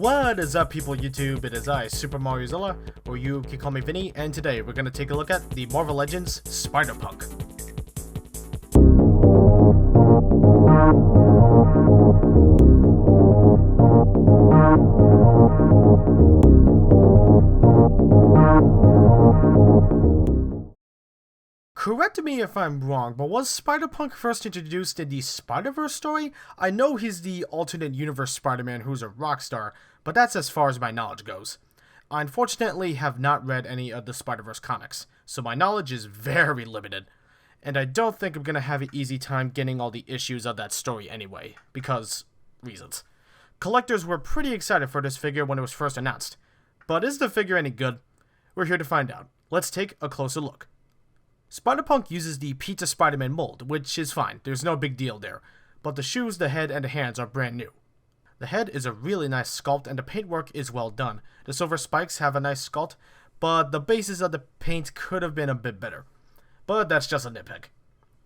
What is up, people YouTube? It is I, Super Mariozilla, or you can call me Vinny, and today we're going to take a look at the Marvel Legends Spider-Punk. Correct me if I'm wrong, but was Spider-Punk first introduced in the Spider-Verse story? I know he's the alternate universe Spider-Man who's a rock star, but that's as far as my knowledge goes. I unfortunately have not read any of the Spider-Verse comics, so my knowledge is very limited. And I don't think I'm going to have an easy time getting all the issues of that story anyway, because reasons. Collectors were pretty excited for this figure when it was first announced. But is the figure any good? We're here to find out. Let's take a closer look. Spider-Punk uses the Pizza Spider-Man mold, which is fine, there's no big deal there, but the shoes, the head, and the hands are brand new. The head is a really nice sculpt and the paintwork is well done. The silver spikes have a nice sculpt, but the bases of the paint could have been a bit better. But that's just a nitpick.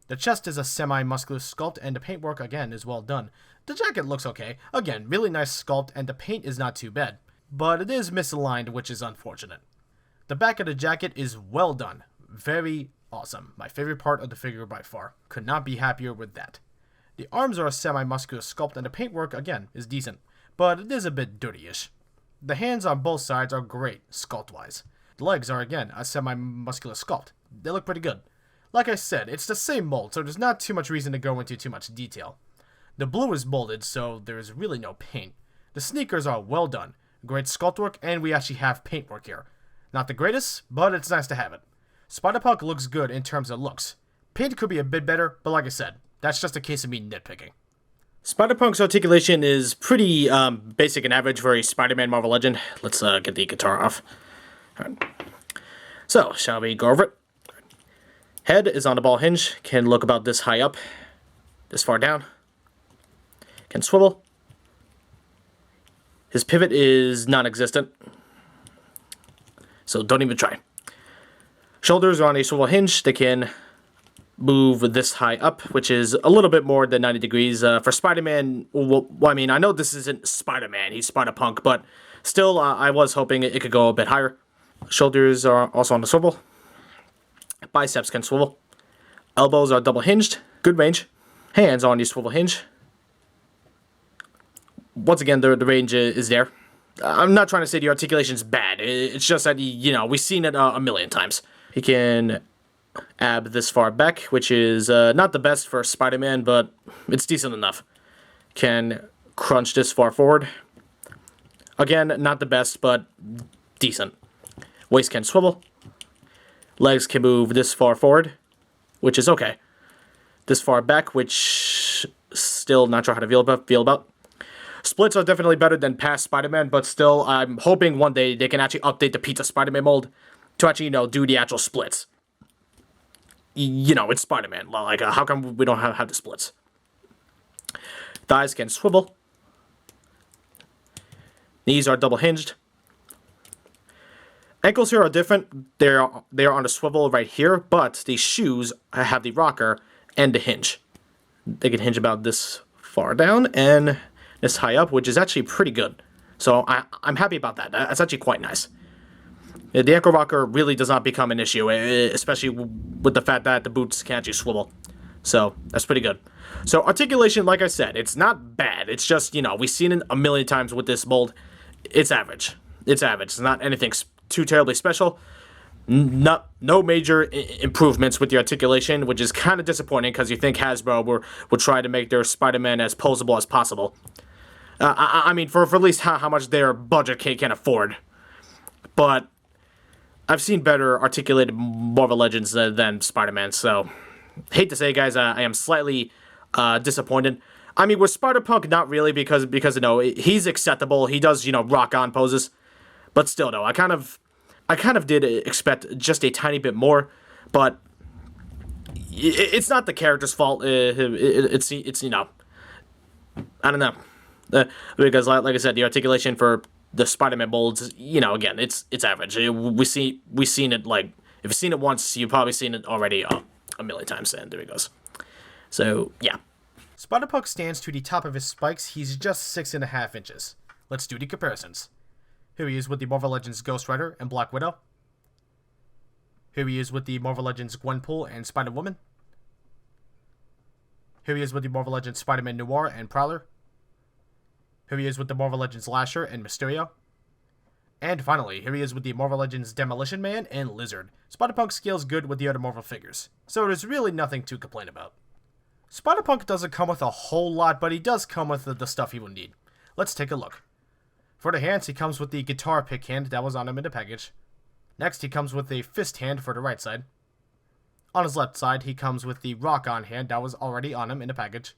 The chest is a semi-muscular sculpt and the paintwork again is well done. The jacket looks okay, again really nice sculpt and the paint is not too bad, but it is misaligned, which is unfortunate. The back of the jacket is well done, very awesome. My favorite part of the figure by far. Could not be happier with that. The arms are a semi-muscular sculpt and the paintwork again is decent, but it is a bit dirty-ish. The hands on both sides are great, sculpt-wise. The legs are again a semi-muscular sculpt. They look pretty good. Like I said, it's the same mold, so there's not too much reason to go into too much detail. The blue is molded, so there is really no paint. The sneakers are well done, great sculpt work, and we actually have paintwork here. Not the greatest, but it's nice to have it. Spider-Punk looks good in terms of looks. Paint could be a bit better, but like I said, that's just a case of me nitpicking. Spider-Punk's articulation is pretty basic and average for a Spider-Man Marvel Legend. Let's get the guitar off. All right. So, shall we go over it? Head is on the ball hinge, can look about this high up, this far down, can swivel. His pivot is non-existent, so don't even try. Shoulders are on a swivel hinge. They can move this high up, which is a little bit more than 90 degrees. For Spider-Man, well, I mean, I know this isn't Spider-Man, he's Spider-Punk, but still, I was hoping it could go a bit higher. Shoulders are also on the swivel. Biceps can swivel. Elbows are double hinged. Good range. Hands are on the swivel hinge. Once again, the range is there. I'm not trying to say the articulation's bad. It's just that, you know, we've seen it a million times. He can ab this far back, which is not the best for Spider-Man, but it's decent enough. Can crunch this far forward. Again, not the best, but decent. Waist can swivel. Legs can move this far forward, which is okay. This far back, which still not sure how to feel about. Splits are definitely better than past Spider-Man, but still, I'm hoping one day they can actually update the Pizza Spider-Man mold to actually, you know, do the actual splits. You know, it's Spider-Man. Like, how come we don't have the splits? Thighs can swivel. Knees are double hinged. Ankles here are different. They are on a swivel right here, but the shoes have the rocker and the hinge. They can hinge about this far down and this high up, which is actually pretty good. So I'm happy about that. That's actually quite nice. The ankle rocker really does not become an issue, especially with the fact that the boots can actually swivel. So that's pretty good. So articulation, like I said, it's not bad. It's just, you know, we've seen it a million times with this mold. It's average. It's average. It's not anything too terribly special. No major improvements with the articulation, which is kind of disappointing because you think Hasbro would try to make their Spider-Man as posable as possible. I mean, for at least how much their budget can afford. But I've seen better articulated Marvel Legends than Spider-Man, so hate to say, guys, I am slightly disappointed. I mean, with Spider-Punk, not really, because you know, he's acceptable. He does, you know, rock-on poses. But still, though, I kind of did expect just a tiny bit more, but it's not the character's fault. It's you know, I don't know, because like I said, the articulation for the Spider-Man molds, you know, again, it's average. We've seen it, like, if you've seen it once, you've probably seen it already a million times, and there it goes. So yeah, Spider-Punk stands to the top of his spikes. He's just 6.5 inches. Let's do the comparisons. Here he is with the Marvel Legends Ghost Rider and Black Widow. Here he is with the Marvel Legends Gwenpool and Spider-Woman. Here he is with the Marvel Legends Spider-Man Noir and Prowler. Here he is with the Marvel Legends Lasher and Mysterio. And finally, here he is with the Marvel Legends Demolition Man and Lizard. Spider-Punk scales good with the other Marvel figures, so there's really nothing to complain about. Spider-Punk doesn't come with a whole lot, but he does come with the stuff he will need. Let's take a look. For the hands, he comes with the guitar pick hand that was on him in the package. Next, he comes with a fist hand for the right side. On his left side, he comes with the rock-on hand that was already on him in the package.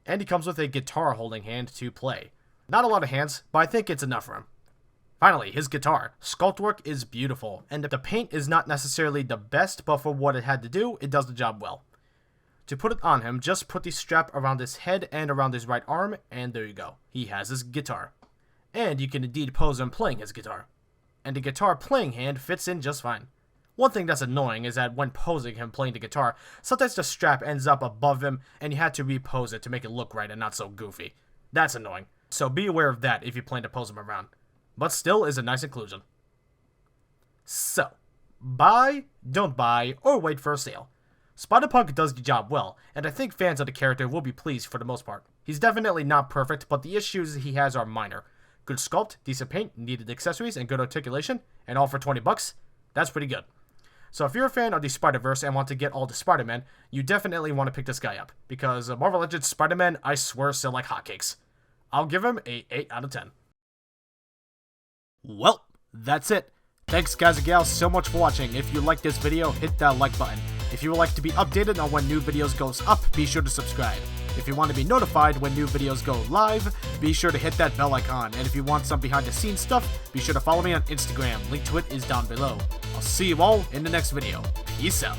And he comes with a guitar-holding hand to play. Not a lot of hands, but I think it's enough for him. Finally, his guitar. Sculpt work is beautiful, and the paint is not necessarily the best, but for what it had to do, it does the job well. To put it on him, just put the strap around his head and around his right arm, and there you go. He has his guitar. And you can indeed pose him playing his guitar. And the guitar playing hand fits in just fine. One thing that's annoying is that when posing him playing the guitar, sometimes the strap ends up above him, and you had to repose it to make it look right and not so goofy. That's annoying, so be aware of that if you plan to pose him around. But still is a nice inclusion. So, buy, don't buy, or wait for a sale. Spider-Punk does the job well, and I think fans of the character will be pleased for the most part. He's definitely not perfect, but the issues he has are minor. Good sculpt, decent paint, needed accessories, and good articulation, and all for 20 bucks. That's pretty good. So if you're a fan of the Spider-Verse and want to get all the Spider-Man, you definitely want to pick this guy up, because Marvel Legends Spider-Man, I swear, sell like hotcakes. I'll give him a 8 out of 10. Well, that's it. Thanks guys and gals so much for watching. If you liked this video, hit that like button. If you would like to be updated on when new videos goes up, be sure to subscribe. If you want to be notified when new videos go live, be sure to hit that bell icon. And if you want some behind the scenes stuff, be sure to follow me on Instagram. Link to it is down below. I'll see you all in the next video. Peace out.